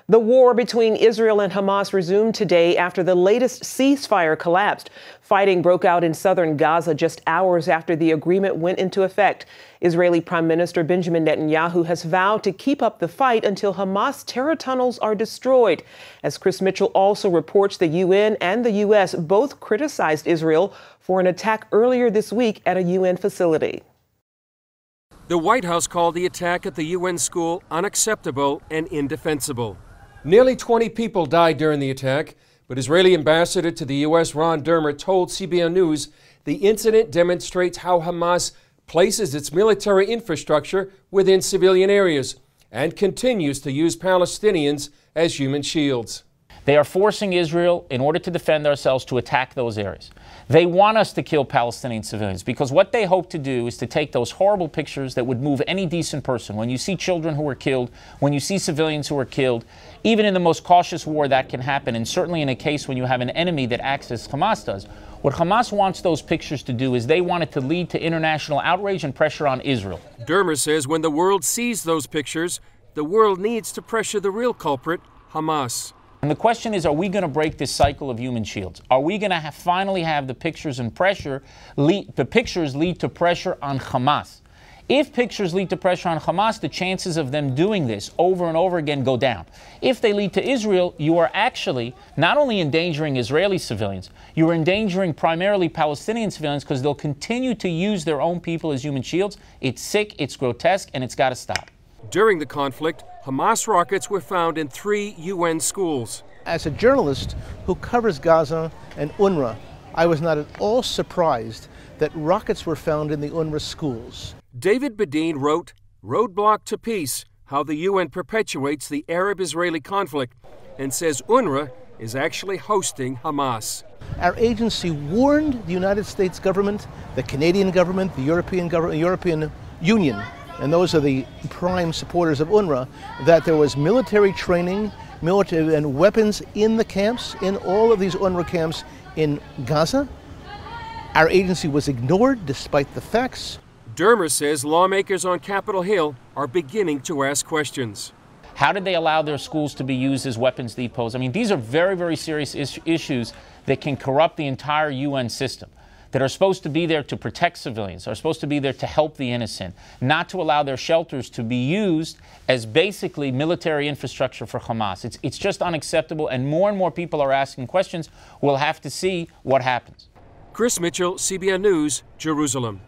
The war between Israel and Hamas resumed today after the latest ceasefire collapsed. Fighting broke out in southern Gaza just hours after the agreement went into effect. Israeli Prime Minister Benjamin Netanyahu has vowed to keep up the fight until Hamas terror tunnels are destroyed. As Chris Mitchell also reports, the UN and the U.S. both criticized Israel for an attack earlier this week at a UN facility. The White House called the attack at the UN school unacceptable and indefensible. Nearly 20 people died during the attack, but Israeli ambassador to the U.S. Ron Dermer told CBN News the incident demonstrates how Hamas places its military infrastructure within civilian areas and continues to use Palestinians as human shields. They are forcing Israel, in order to defend ourselves, to attack those areas. They want us to kill Palestinian civilians because what they hope to do is to take those horrible pictures that would move any decent person. When you see children who are killed, when you see civilians who are killed, even in the most cautious war that can happen, and certainly in a case when you have an enemy that acts as Hamas does. What Hamas wants those pictures to do is they want it to lead to international outrage and pressure on Israel. Dermer says when the world sees those pictures, the world needs to pressure the real culprit, Hamas. And the question is, are we going to break this cycle of human shields? Are we going to finally have the pictures and pressure lead to pressure on Hamas? If pictures lead to pressure on Hamas, the chances of them doing this over and over again go down. If they lead to Israel, you are actually not only endangering Israeli civilians, you are endangering primarily Palestinian civilians because they'll continue to use their own people as human shields. It's sick, it's grotesque, and it's got to stop. During the conflict, Hamas rockets were found in 3 UN schools. As a journalist who covers Gaza and UNRWA, I was not at all surprised that rockets were found in the UNRWA schools. David Badin wrote, "Roadblock to Peace, How the UN Perpetuates the Arab-Israeli Conflict," and says UNRWA is actually hosting Hamas. Our agency warned the United States government, the Canadian government, the European government, the European Union, and those are the prime supporters of UNRWA, that there was military training, military and weapons in the camps, in all of these UNRWA camps in Gaza. Our agency was ignored despite the facts. Dermer says lawmakers on Capitol Hill are beginning to ask questions. How did they allow their schools to be used as weapons depots? I mean, these are very, very serious issues that can corrupt the entire UN system, that are supposed to be there to protect civilians, are supposed to be there to help the innocent, not to allow their shelters to be used as basically military infrastructure for Hamas. It's just unacceptable, and more people are asking questions. We'll have to see what happens. Chris Mitchell, CBN News, Jerusalem.